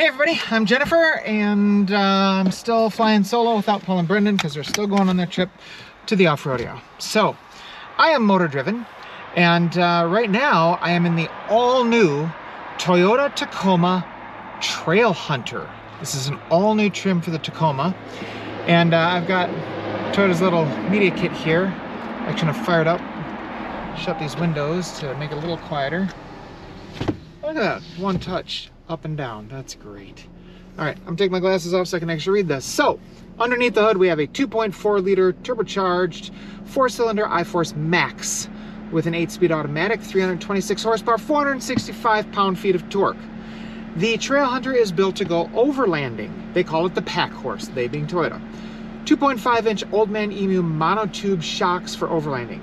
Hey everybody, I'm Jennifer, and I'm still flying solo without Paul and Brendan because they're still going on their trip to the off-rodeo. So, I am motor driven, and right now I am in the all-new Toyota Tacoma Trailhunter. This is an all-new trim for the Tacoma, and I've got Toyota's little media kit here. I'm going to fire it up, shut these windows to make it a little quieter. Look at that, one touch. Up and down, that's great. All right, I'm taking my glasses off so I can actually read this. So, underneath the hood, we have a 2.4 liter turbocharged 4-cylinder iForce Max with an 8-speed automatic, 326 horsepower, 465 pound-feet of torque. The Trailhunter is built to go overlanding. They call it the pack horse, they being Toyota. 2.5-inch Old Man Emu monotube shocks for overlanding.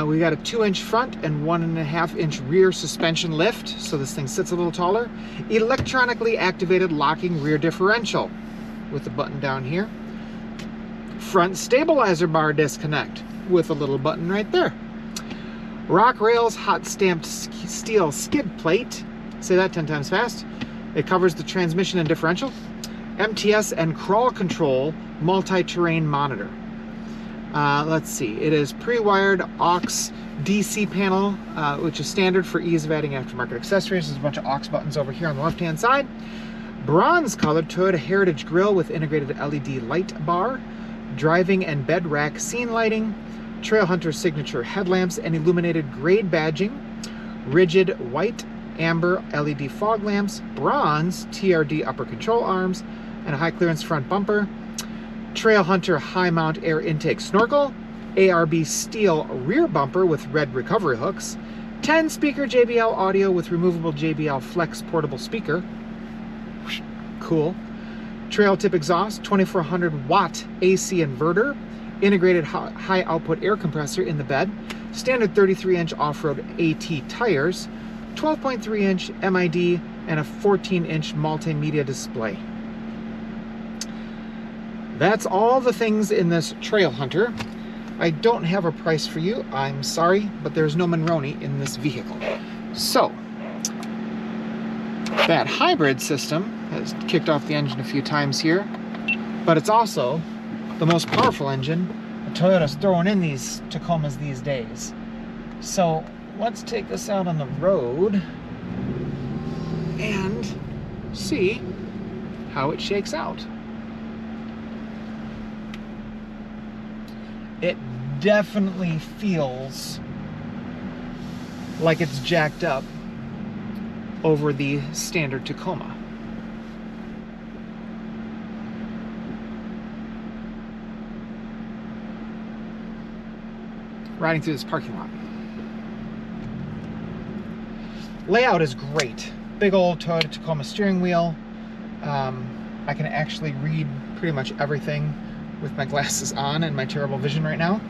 We got a 2-inch front and 1.5-inch rear suspension lift, so this thing sits a little taller. Electronically activated locking rear differential with the button down here. Front stabilizer bar disconnect with a little button right there. Rock rails, hot stamped steel skid plate. Say that 10 times fast. It covers the transmission and differential. MTS and crawl control multi-terrain monitor. Let's see, it is pre-wired aux DC panel, which is standard for ease of adding aftermarket accessories. There's a bunch of aux buttons over here on the left-hand side. Bronze colored Toyota Heritage grille with integrated LED light bar, driving and bed rack scene lighting, Trailhunter signature headlamps and illuminated grade badging, rigid white amber LED fog lamps, bronze TRD upper control arms, and a high clearance front bumper. Trailhunter high mount air intake snorkel, ARB steel rear bumper with red recovery hooks, 10 speaker JBL audio with removable JBL flex portable speaker. Cool. Trail tip exhaust, 2400 watt AC inverter, integrated high output air compressor in the bed, standard 33-inch off-road AT tires, 12.3-inch MID, and a 14-inch multimedia display. That's all the things in this Trailhunter. I don't have a price for you, I'm sorry, but there's no Monroney in this vehicle. So, that hybrid system has kicked off the engine a few times here, but it's also the most powerful engine Toyota's throwing in these Tacomas these days. So, let's take this out on the road and see how it shakes out. It definitely feels like it's jacked up over the standard Tacoma. Riding through this parking lot. Layout is great. Big old Toyota Tacoma steering wheel. I can actually read pretty much everything with my glasses on and my terrible vision right now.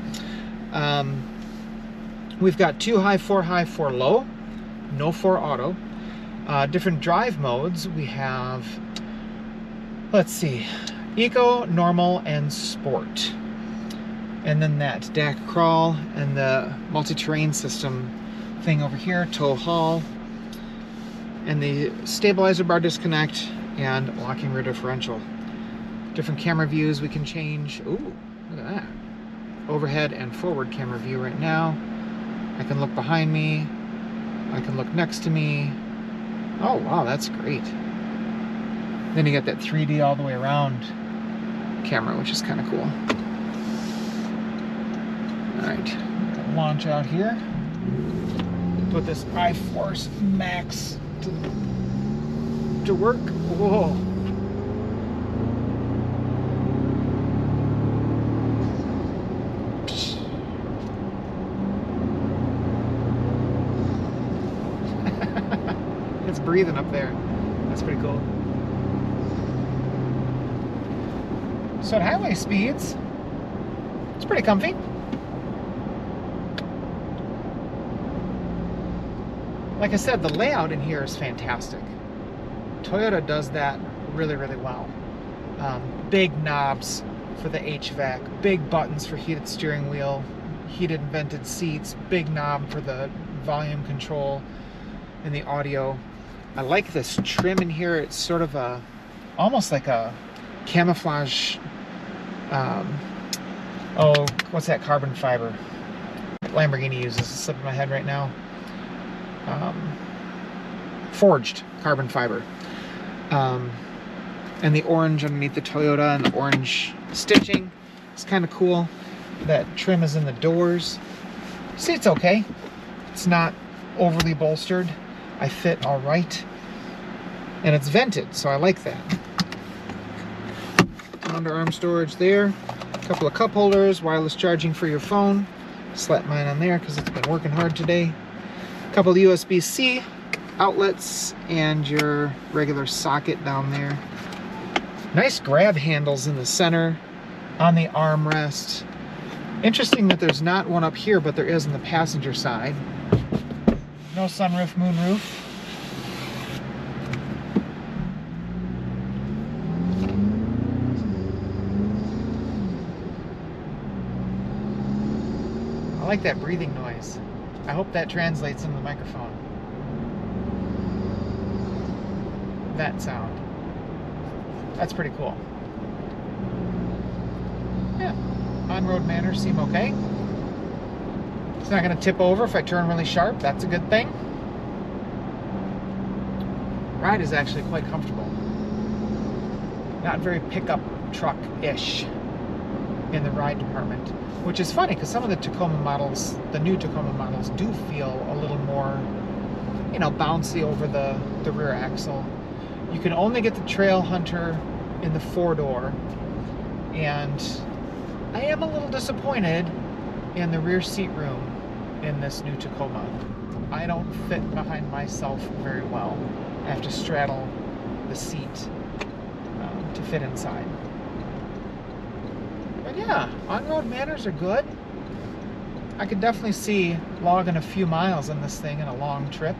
We've got 2 high, 4 low, no 4 auto. Different drive modes. We have, let's see, eco, normal, and sport. And then that DAC crawl and the multi-terrain system thing over here, tow haul, and the stabilizer bar disconnect and locking rear differential. Different camera views we can change. Ooh, look at that. Overhead and forward camera view right now. I can look behind me. I can look next to me. Oh, wow, that's great. Then you get that 3D all the way around camera, which is kind of cool. All right, launch out here. Put this iForce Max to work. Whoa. It's breathing up there. That's pretty cool. So at highway speeds, it's pretty comfy. Like I said, the layout in here is fantastic. Toyota does that really, really well. Big knobs for the HVAC, big buttons for heated steering wheel, heated vented seats, big knob for the volume control and the audio. I like this trim in here. It's sort of a, almost like a camouflage, oh, what's that carbon fiber that Lamborghini uses? It's slipping my head right now. Forged carbon fiber. And the orange underneath the Toyota and the orange stitching. It's kind of cool. That trim is in the doors. See, it's okay. It's not overly bolstered. I fit all right. And it's vented, so I like that. Underarm storage there. A couple of cup holders, wireless charging for your phone. Slap mine on there because it's been working hard today. A couple of USB-C outlets and your regular socket down there. Nice grab handles in the center on the armrest. Interesting that there's not one up here, but there is on the passenger side. No sunroof, moonroof. I like that breathing noise. I hope that translates into the microphone. That sound. That's pretty cool. Yeah, on-road manners seem okay. It's not going to tip over if I turn really sharp. That's a good thing. Ride is actually quite comfortable. Not very pickup truck-ish in the ride department, which is funny because some of the Tacoma models, the new Tacoma models, do feel a little more, you know, bouncy over the rear axle. You can only get the Trailhunter in the 4-door, and I am a little disappointed in the rear seat room in this new Tacoma. I don't fit behind myself very well. I have to straddle the seat to fit inside. But yeah, on-road manners are good. I could definitely see logging a few miles on this thing in a long trip.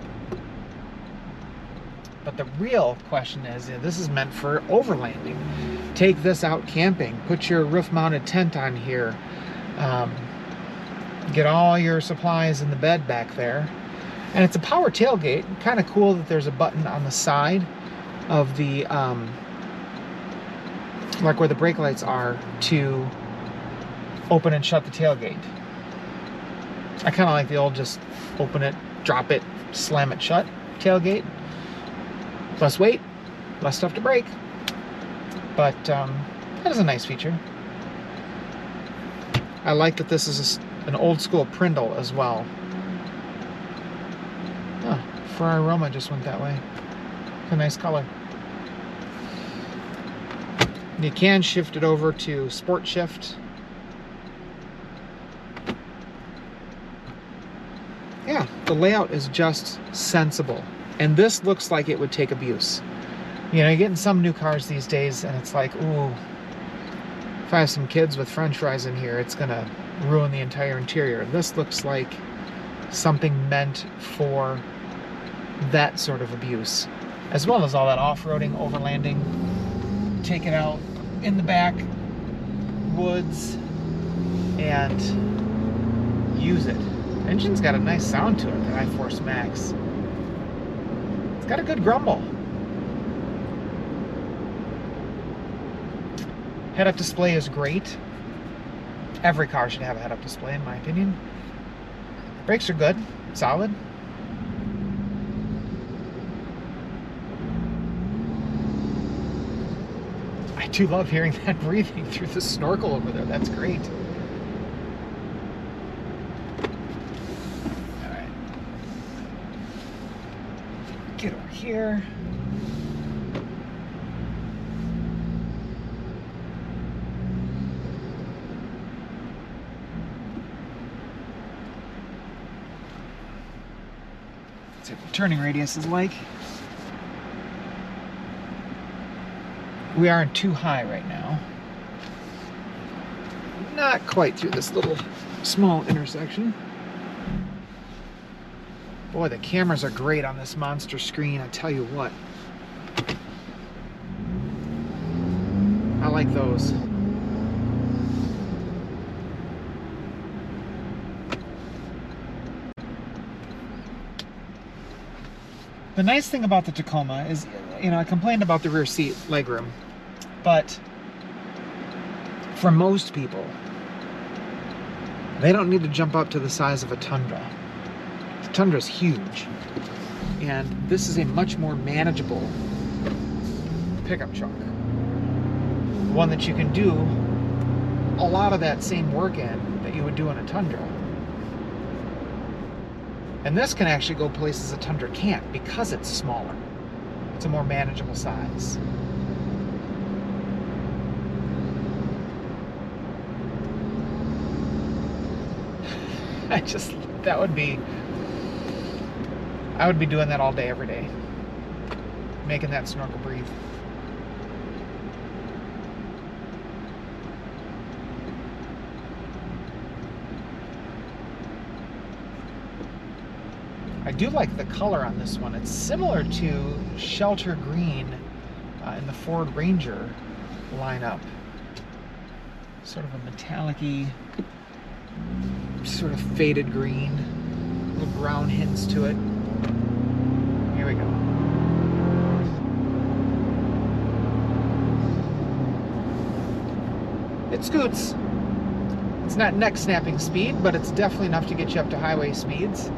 But the real question is, this is meant for overlanding. Take this out camping, put your roof-mounted tent on here, get all your supplies in the bed back there. And it's a power tailgate. Kind of cool that there's a button on the side of the, like where the brake lights are, to open and shut the tailgate. I kind of like the old just open it, drop it, slam it shut tailgate. Less weight, less stuff to break. But that is a nice feature. I like that this is an old school Prindle as well. Oh, Ferrari Roma just went that way. It's a nice color. You can shift it over to Sport Shift. Yeah, the layout is just sensible. And this looks like it would take abuse. You know, you get in some new cars these days and it's like, ooh, if I have some kids with french fries in here, it's gonna ruin the entire interior. This looks like something meant for that sort of abuse, as well as all that off-roading, overlanding, take it out in the back, woods, and use it. The engine's got a nice sound to it, the iForce Max. Got a good grumble. Head-up display is great. Every car should have a head-up display, in my opinion. Brakes are good, solid. I do love hearing that breathing through the snorkel over there. That's great. Get over here. Let's see what the turning radius is like. We aren't too high right now. Not quite through this little small intersection. Boy, the cameras are great on this monster screen, I tell you what. I like those. The nice thing about the Tacoma is, you know, I complained about the rear seat legroom, but for most people, they don't need to jump up to the size of a Tundra. The Tundra is huge, and this is a much more manageable pickup truck. One that you can do a lot of that same work in that you would do in a Tundra. And this can actually go places a Tundra can't because it's smaller. It's a more manageable size. I would be doing that all day, every day. Making that snorkel breathe. I do like the color on this one. It's similar to Shelter Green in the Ford Ranger lineup. Sort of a metallic-y, sort of faded green. Little brown hints to it. Here we go. It scoots. It's not neck-snapping speed, but it's definitely enough to get you up to highway speeds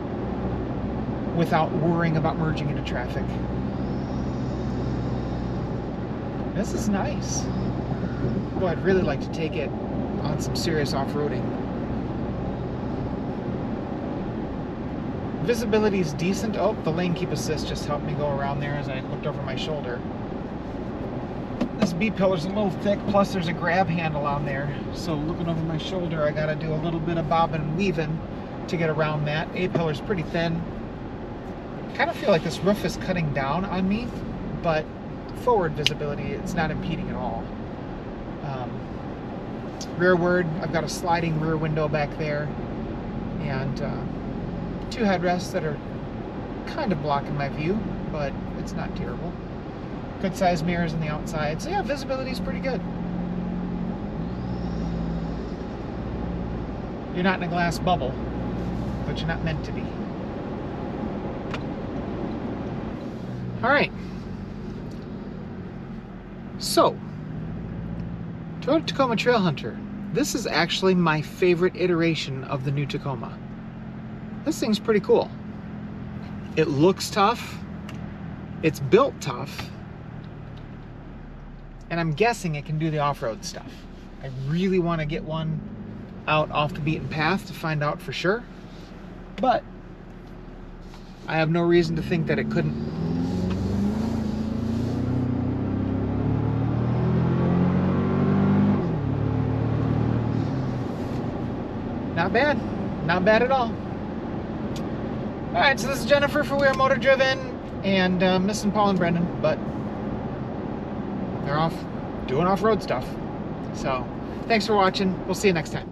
without worrying about merging into traffic. This is nice. Boy, I'd really like to take it on some serious off-roading. Visibility is decent. Oh, the lane keep assist just helped me go around there as I looked over my shoulder. This B-pillar's a little thick, plus there's a grab handle on there. So looking over my shoulder, I gotta do a little bit of bobbing and weaving to get around that. A-pillar's pretty thin. Kind of feel like this roof is cutting down on me, but forward visibility, it's not impeding at all. Rearward, I've got a sliding rear window back there, and two headrests that are kind of blocking my view, but it's not terrible. Good sized mirrors on the outside, so yeah, visibility is pretty good. You're not in a glass bubble, but you're not meant to be. All right, so Toyota Tacoma Trailhunter. This is actually my favorite iteration of the new Tacoma. This thing's pretty cool. It looks tough, it's built tough, and I'm guessing it can do the off-road stuff. I really want to get one out off the beaten path to find out for sure, but I have no reason to think that it couldn't. Not bad. Not bad at all. Alright, so this is Jennifer for We Are Motor Driven, and missing Paul and Brendan, but they're off doing off-road stuff. So, thanks for watching. We'll see you next time.